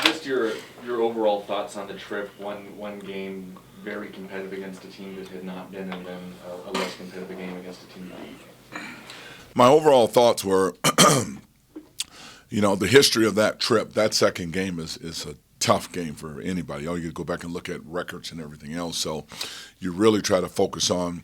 Just your overall thoughts on the trip. One game very competitive against a team that had not been, and then a less competitive game against a team that beat. My overall thoughts were, the history of that trip. That second game is a tough game for anybody. All you go back and look at records and everything else. So you really try to focus on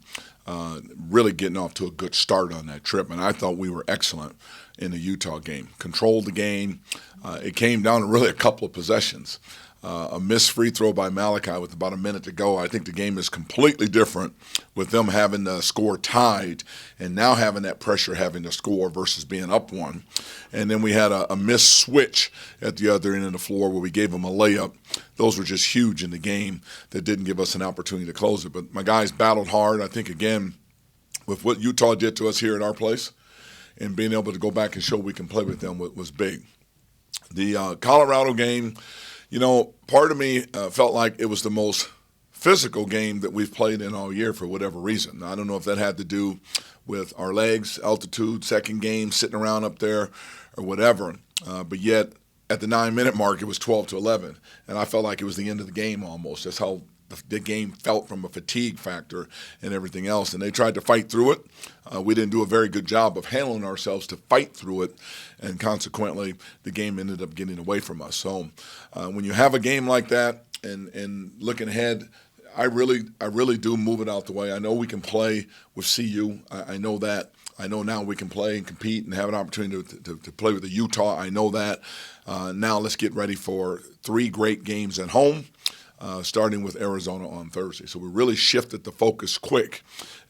really getting off to a good start on that trip. And I thought we were excellent in the Utah game. Controlled the game. It came down to really a couple of possessions. A missed free throw by Malachi with about a minute to go. I think the game is completely different with them having the score tied and now having that pressure having to score versus being up one. And then we had a missed switch at the other end of the floor where we gave them a layup. Those were just huge in the game that didn't give us an opportunity to close it. But my guys battled hard. I think, again, with what Utah did to us here at our place and being able to go back and show we can play with them was big. The Colorado game, part of me felt like it was the most physical game that we've played in all year for whatever reason. Now, I don't know if that had to do with our legs, altitude, second game, sitting around up there or whatever. But yet, at the 9-minute mark, it was 12-11. And I felt like it was the end of the game almost. That's how the game felt from a fatigue factor and everything else. And they tried to fight through it. We didn't do a very good job of handling ourselves to fight through it. And consequently, the game ended up getting away from us. So when you have a game like that and looking ahead, I really do move it out the way. I know we can play with CU. I know that. I know now we can play and compete and have an opportunity to play with the Utah. I know that. Now let's get ready for 3 great games at home. Starting with Arizona on Thursday. So we really shifted the focus quick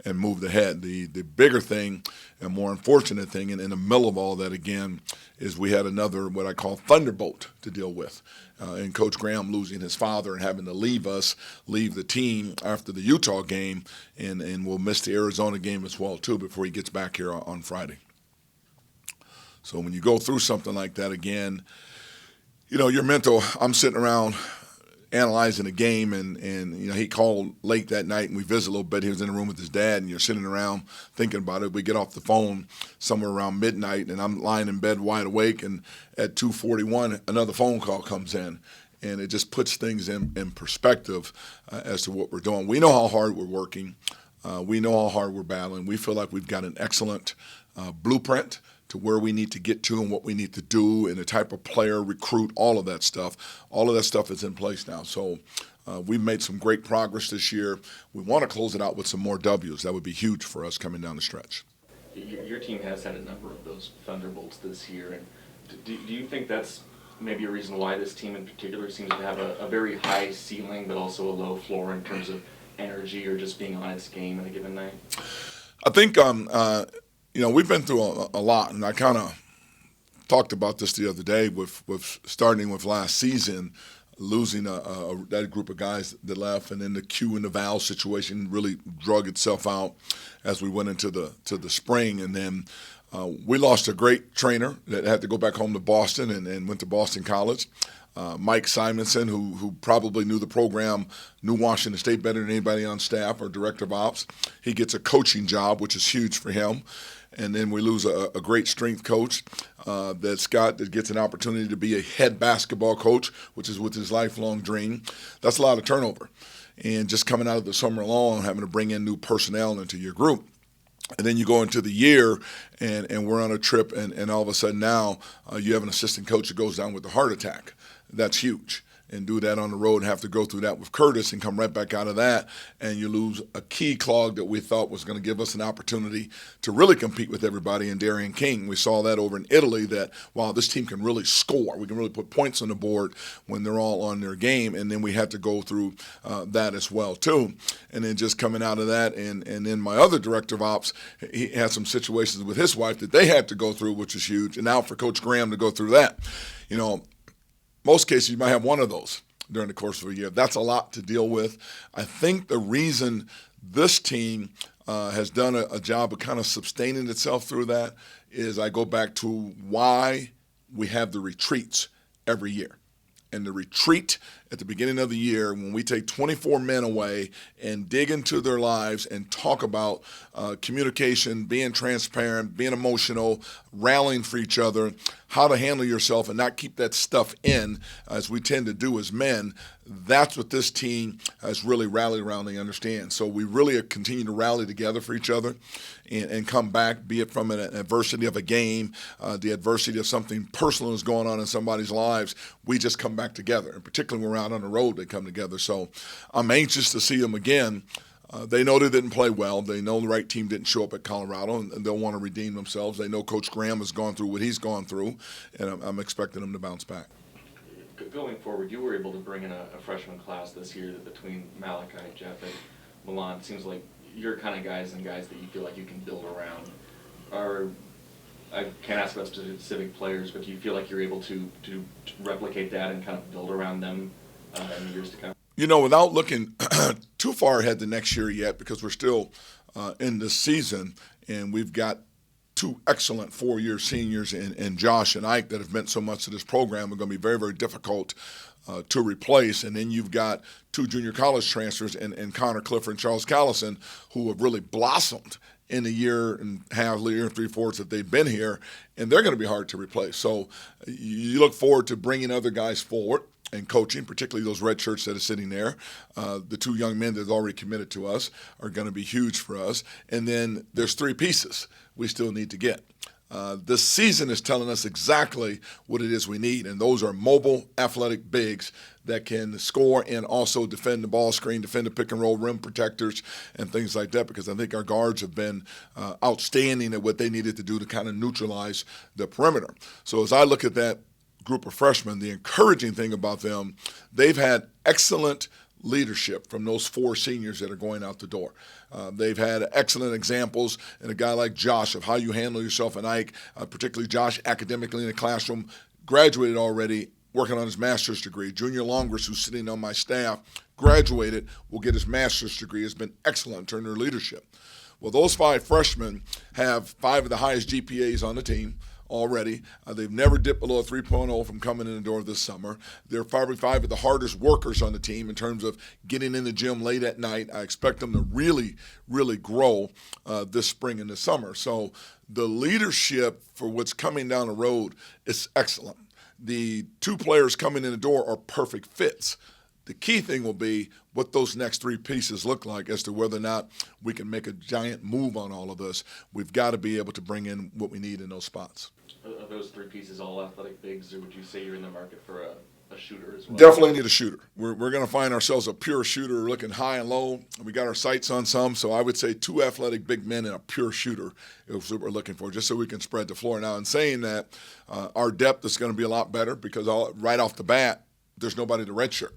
and moved ahead. The bigger thing and more unfortunate thing, and in the middle of all that again, is we had another what I call thunderbolt to deal with. And Coach Graham losing his father and having to leave the team after the Utah game, and we'll miss the Arizona game as well too before he gets back here on Friday. So when you go through something like that again, your mental, I'm sitting around analyzing the game, and he called late that night, and we visited a little bit. He was in the room with his dad, and you're sitting around thinking about it. We get off the phone somewhere around midnight, and I'm lying in bed wide awake, and at 2:41, another phone call comes in, and it just puts things in perspective as to what we're doing. We know how hard we're working. We know how hard we're battling. We feel like we've got an excellent blueprint to where we need to get to and what we need to do and the type of player, recruit, all of that stuff. All of that stuff is in place now. So we've made some great progress this year. We want to close it out with some more W's. That would be huge for us coming down the stretch. Your team has had a number of those thunderbolts this year. And do you think that's maybe a reason why this team in particular seems to have a very high ceiling but also a low floor in terms of energy or just being on its game in a given night? I think we've been through a lot, and I kind of talked about this the other day with starting with last season, losing that group of guys that left, and then the Q and the Val situation really drug itself out as we went into the spring, and then we lost a great trainer that had to go back home to Boston and went to Boston College. Mike Simonson, who probably knew the program, knew Washington State better than anybody on staff or director of ops. He gets a coaching job, which is huge for him. And then we lose a great strength coach that gets an opportunity to be a head basketball coach, which is with his lifelong dream. That's a lot of turnover. And just coming out of the summer long, having to bring in new personnel into your group. And then you go into the year, and we're on a trip, and all of a sudden now you have an assistant coach that goes down with a heart attack. That's huge. And do that on the road, have to go through that with Curtis and come right back out of that, and you lose a key clog that we thought was going to give us an opportunity to really compete with everybody in Darian King. We saw that over in Italy that, wow, this team can really score. We can really put points on the board when they're all on their game, and then we had to go through that as well too. And then just coming out of that, and then my other director of ops, he had some situations with his wife that they had to go through, which is huge. And now for Coach Graham to go through that, most cases you might have one of those during the course of a year. That's a lot to deal with. I think the reason this team has done a job of kind of sustaining itself through that is I go back to why we have the retreats every year. And the retreat at the beginning of the year, when we take 24 men away and dig into their lives and talk about communication, being transparent, being emotional, rallying for each other, how to handle yourself and not keep that stuff in, as we tend to do as men. That's what this team has really rallied around. They understand. So we really continue to rally together for each other and come back, be it from an adversity of a game, the adversity of something personal is going on in somebody's lives. We just come back together. And particularly when we're out on the road, they come together. So I'm anxious to see them again. They know they didn't play well. They know the right team didn't show up at Colorado, and they'll want to redeem themselves. They know Coach Graham has gone through what he's gone through, and I'm expecting them to bounce back. Going forward, you were able to bring in a freshman class this year that between Malachi, Jeff, and Milan, seems like you're kind of guys that you feel like you can build around. I can't ask about specific players, but do you feel like you're able to replicate that and kind of build around them in the years to come? Without looking too far ahead to next year yet, because we're still in this season, and we've got two excellent four-year seniors in Josh and Ike that have meant so much to this program. Are going to be very, very difficult to replace. And then you've got two junior college transfers in Connor Clifford and Charles Callison, who have really blossomed in the year and half, year and three-fourths that they've been here, and they're going to be hard to replace. So you look forward to bringing other guys forward and coaching, particularly those red shirts that are sitting there. The two young men that have already committed to us are going to be huge for us. And then there's three pieces we still need to get. This season is telling us exactly what it is we need, and those are mobile, athletic bigs that can score and also defend the ball screen, defend the pick and roll, rim protectors, and things like that, because I think our guards have been outstanding at what they needed to do to kind of neutralize the perimeter. So as I look at that group of freshmen, the encouraging thing about them, they've had excellent leadership from those four seniors that are going out the door. They've had excellent examples in a guy like Josh of how you handle yourself, and Ike, particularly Josh academically in the classroom, graduated already, working on his master's degree. Junior Longris, who's sitting on my staff, graduated, will get his master's degree, has been excellent in terms of their leadership. Well, those five freshmen have five of the highest GPAs on the team already. They've never dipped below a 3.0 from coming in the door this summer. They're probably five of the hardest workers on the team in terms of getting in the gym late at night. I expect them to really, really grow this spring and this summer. So the leadership for what's coming down the road is excellent. The two players coming in the door are perfect fits. The key thing will be what those next three pieces look like as to whether or not we can make a giant move on all of this. We've got to be able to bring in what we need in those spots. Are those three pieces all athletic bigs, or would you say you're in the market for a shooter as well? Definitely need a shooter. We're going to find ourselves a pure shooter looking high and low. We got our sights on some, so I would say two athletic big men and a pure shooter is what we're looking for, just so we can spread the floor. Now, in saying that, our depth is going to be a lot better because right off the bat, there's nobody to redshirt,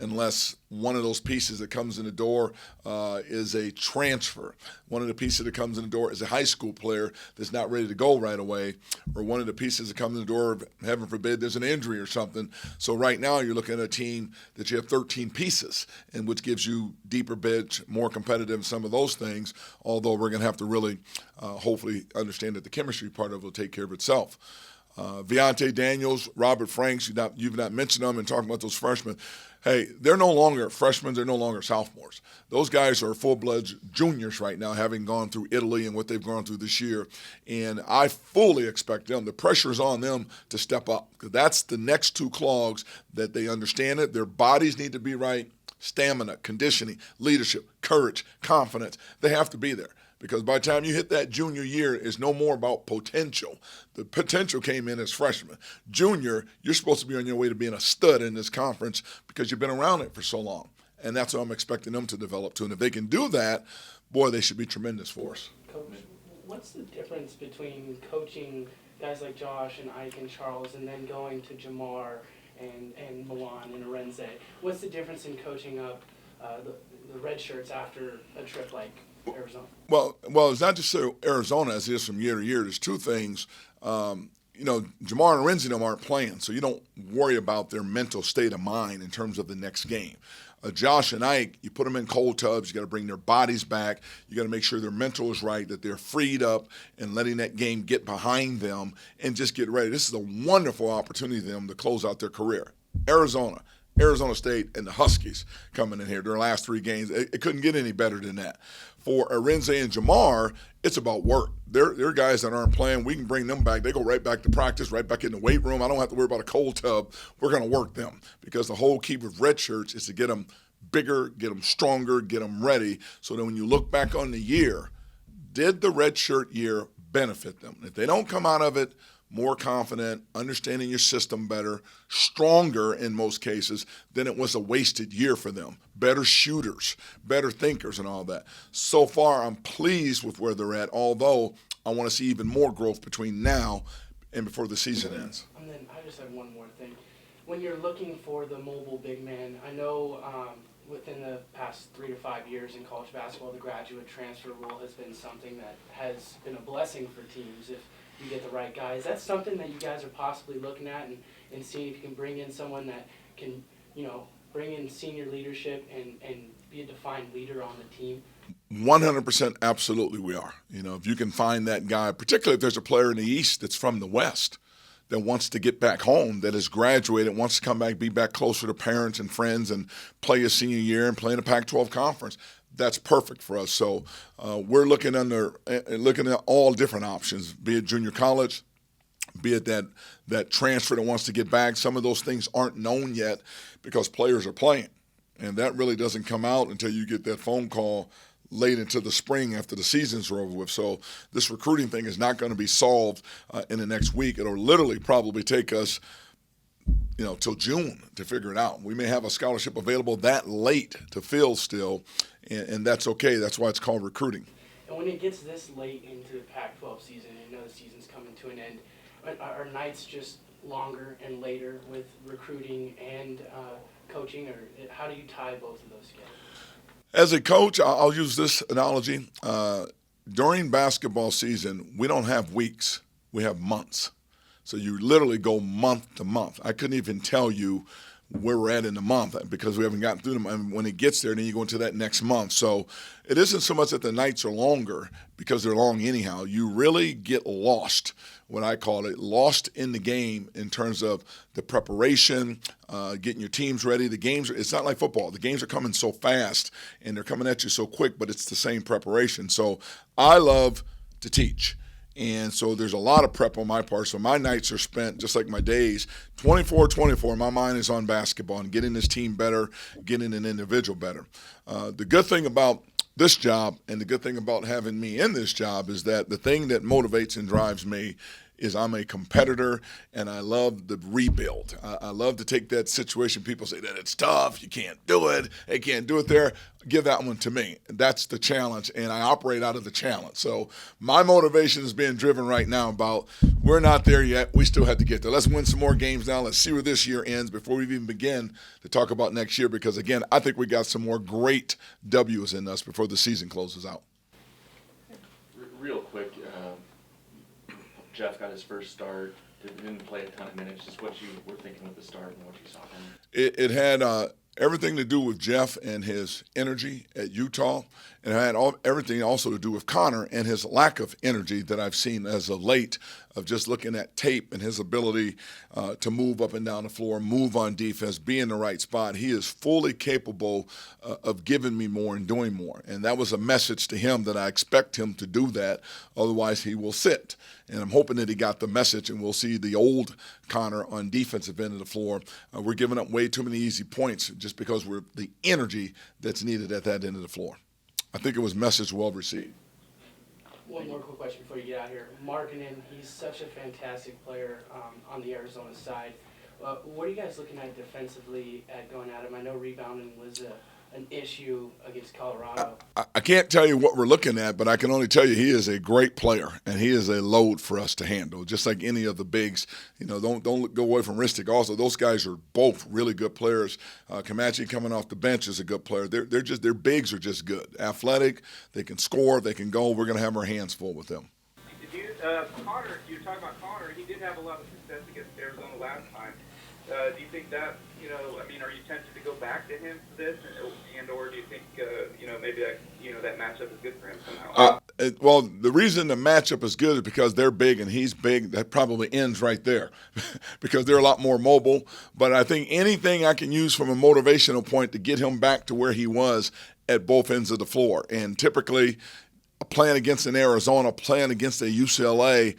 unless one of those pieces that comes in the door is a transfer. One of the pieces that comes in the door is a high school player that's not ready to go right away, or one of the pieces that comes in the door, heaven forbid, there's an injury or something. So right now you're looking at a team that you have 13 pieces, and which gives you deeper bench, more competitive in some of those things, although we're going to have to really hopefully understand that the chemistry part of it will take care of itself. Viante Daniels, Robert Franks, you've not mentioned them, and talking about those freshmen. Hey, they're no longer freshmen. They're no longer sophomores. Those guys are full-blood juniors right now, having gone through Italy and what they've gone through this year. And I fully expect them, the pressure's on them to step up. That's the next two clogs that they understand it. Their bodies need to be right. Stamina, conditioning, leadership, courage, confidence. They have to be there. Because by the time you hit that junior year, it's no more about potential. The potential came in as freshmen. Junior, you're supposed to be on your way to being a stud in this conference because you've been around it for so long. And that's what I'm expecting them to develop to. And if they can do that, boy, they should be tremendous for us. Coach, what's the difference between coaching guys like Josh and Ike and Charles and then going to Jamar and Milan and Arenze? What's the difference in coaching up the red shirts after a trip like Arizona? Well, it's not just Arizona as it is from year to year. There's two things. Jamar and Arenze aren't playing, so you don't worry about their mental state of mind in terms of the next game. Josh and Ike, you put them in cold tubs. You got to bring their bodies back. You got to make sure their mental is right, that they're freed up and letting that game get behind them and just get ready. This is a wonderful opportunity for them to close out their career. Arizona, Arizona State and the Huskies coming in here. Their last 3 games, it couldn't get any better than that. For Arenze and Jamar, it's about work. They're guys that aren't playing. We can bring them back. They go right back to practice, right back in the weight room. I don't have to worry about a cold tub. We're going to work them because the whole key with red shirts is to get them bigger, get them stronger, get them ready, so that when you look back on the year, did the red shirt year benefit them? If they don't come out of it more confident, understanding your system better, stronger in most cases, then it was a wasted year for them. Better shooters, better thinkers, and all that. So far, I'm pleased with where they're at, although I want to see even more growth between now and before the season ends. And then I just have one more thing. When you're looking for the mobile big man, I know within the past 3 to 5 years in college basketball, the graduate transfer rule has been something that has been a blessing for teams if you get the right guy. Is that something that you guys are possibly looking at and seeing if you can bring in someone that can, bring in senior leadership and be a defined leader on the team? 100% absolutely we are. If you can find that guy, particularly if there's a player in the East that's from the West that wants to get back home, that has graduated, wants to come back, be back closer to parents and friends and play his senior year and play in a Pac-12 conference, that's perfect for us. So we're looking at all different options, be it junior college, be it that transfer that wants to get back. Some of those things aren't known yet because players are playing, and that really doesn't come out until you get that phone call late into the spring after the seasons are over with. So this recruiting thing is not going to be solved in the next week. It'll literally probably take us till June to figure it out. We may have a scholarship available that late to fill still, and that's okay. That's why it's called recruiting. And when it gets this late into the Pac-12 season, the season's coming to an end, are nights just longer and later with recruiting and coaching, or how do you tie both of those together? As a coach, I'll use this analogy. During basketball season, we don't have weeks. We have months. So you literally go month to month. I couldn't even tell you where we're at in the month because we haven't gotten through them. And when it gets there, then you go into that next month. So it isn't so much that the nights are longer because they're long anyhow. You really get lost, what I call it, lost in the game in terms of the preparation, getting your teams ready. The games, it's not like football. The games are coming so fast and they're coming at you so quick, but it's the same preparation. So I love to teach. And so there's a lot of prep on my part. So my nights are spent, just like my days, 24/24. My mind is on basketball and getting this team better, getting an individual better. The good thing about this job and the good thing about having me in this job is that the thing that motivates and drives me is I'm a competitor, and I love the rebuild. I love to take that situation. People say that it's tough, you can't do it, they can't do it there. Give that one to me. That's the challenge, and I operate out of the challenge. So my motivation is being driven right now about we're not there yet. We still have to get there. Let's win some more games now. Let's see where this year ends before we even begin to talk about next year because, again, I think we got some more great W's in us before the season closes out. Real quick, Jeff got his first start, didn't play a ton of minutes. Just what you were thinking with the start and what you saw from him. It had everything to do with Jeff and his energy at Utah, and it had everything also to do with Connor and his lack of energy that I've seen as of late of just looking at tape and his ability to move up and down the floor, move on defense, be in the right spot. He is fully capable of giving me more and doing more, and that was a message to him that I expect him to do that, otherwise he will sit. And I'm hoping that he got the message, and we'll see the old Connor on defensive end of the floor. We're giving up way too many easy points just because we're the energy that's needed at that end of the floor. I think it was message well received. One more quick question before you get out here. Markkanen, he's such a fantastic player on the Arizona side. What are you guys looking at defensively at going at him? I know rebounding was an issue against Colorado. I can't tell you what we're looking at, but I can only tell you he is a great player, and he is a load for us to handle, just like any of the bigs. Don't go away from Ristic. Also, those guys are both really good players. Kamachi coming off the bench is a good player. Their bigs are just good, athletic. They can score. They can go. We're going to have our hands full with them. Connor, you were talking about Connor. He did have a lot of success against Arizona last time. Do you think that, are you tempted to go back to him for this, or do you think, maybe that matchup is good for him somehow? Well, the reason the matchup is good is because they're big and he's big. That probably ends right there because they're a lot more mobile. But I think anything I can use from a motivational point to get him back to where he was at both ends of the floor. And typically, playing against an Arizona, playing against a UCLA,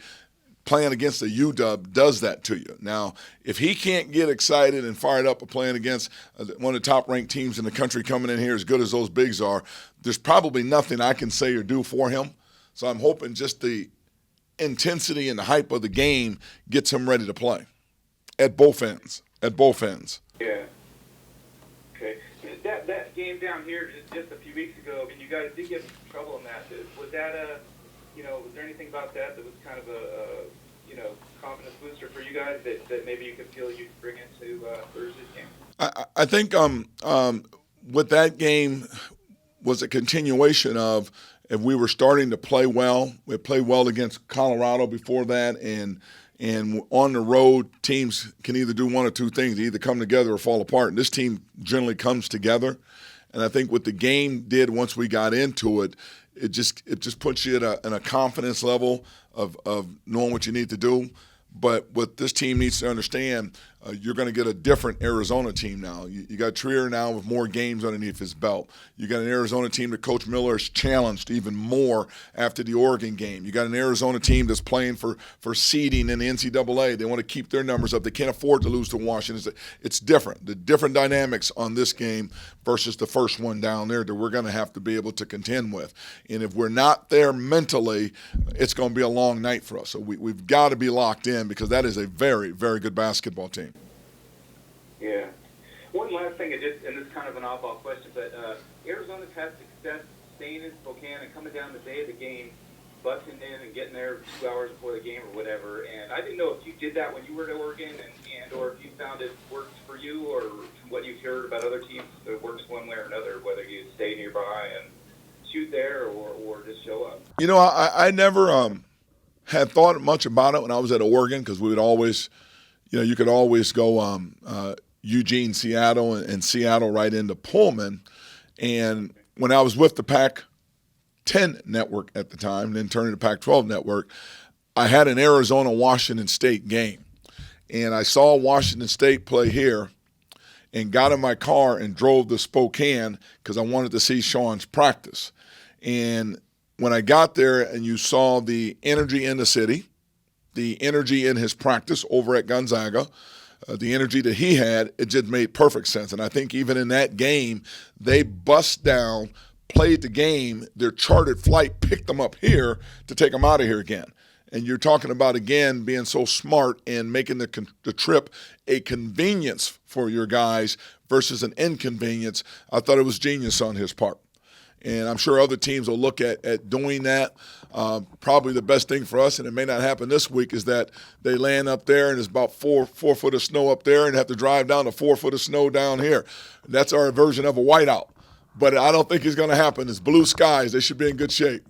playing against a UW does that to you. Now, if he can't get excited and fired up playing against one of the top-ranked teams in the country coming in here as good as those bigs are, there's probably nothing I can say or do for him. So I'm hoping just the intensity and the hype of the game gets him ready to play at both ends. At both ends. Yeah. Okay. That game down here just a few weeks ago, I mean, you guys did get in trouble in that. Was that was there anything about that was kind of a confidence booster for you guys that maybe you could feel you could bring into Thursday's game? I think with that game was a continuation of if we were starting to play well. We played well against Colorado before that, and on the road, teams can either do one or two things: either come together or fall apart. And this team generally comes together. And I think what the game did once we got into it, it just puts you in a confidence level of knowing what you need to do. But what this team needs to understand, you're going to get a different Arizona team now. You got Trier now with more games underneath his belt. You got an Arizona team that Coach Miller has challenged even more after the Oregon game. You got an Arizona team that's playing for seeding in the NCAA. They want to keep their numbers up. They can't afford to lose to Washington. It's different. The different dynamics on this game versus the first one down there that we're going to have to be able to contend with. And if we're not there mentally, it's going to be a long night for us. So we've got to be locked in because that is a very, very good basketball team. Yeah. One last thing, and this is kind of an oddball question, but Arizona's had success staying in Spokane and coming down the day of the game, busting in and getting there 2 hours before the game or whatever. And I didn't know if you did that when you were at Oregon, and or if you found it worked for you, or from what you've heard about other teams, it works one way or another, whether you stay nearby and shoot there or just show up. I never had thought much about it when I was at Oregon because we would always, you could always go Eugene, Seattle, and Seattle right into Pullman. And when I was with the Pac-10 network at the time, then turning to Pac-12 network, I had an Arizona-Washington State game. And I saw Washington State play here and got in my car and drove to Spokane because I wanted to see Sean's practice. And when I got there and you saw the energy in the city, the energy in his practice over at Gonzaga, the energy that he had, it just made perfect sense. And I think even in that game, they bust down, played the game, their chartered flight picked them up here to take them out of here again. And you're talking about, again, being so smart and making the trip a convenience for your guys versus an inconvenience. I thought it was genius on his part. And I'm sure other teams will look at doing that. Probably the best thing for us, and it may not happen this week, is that they land up there and there's about 4 foot of snow up there and have to drive down to 4 foot of snow down here. That's our version of a whiteout. But I don't think it's going to happen. It's blue skies. They should be in good shape.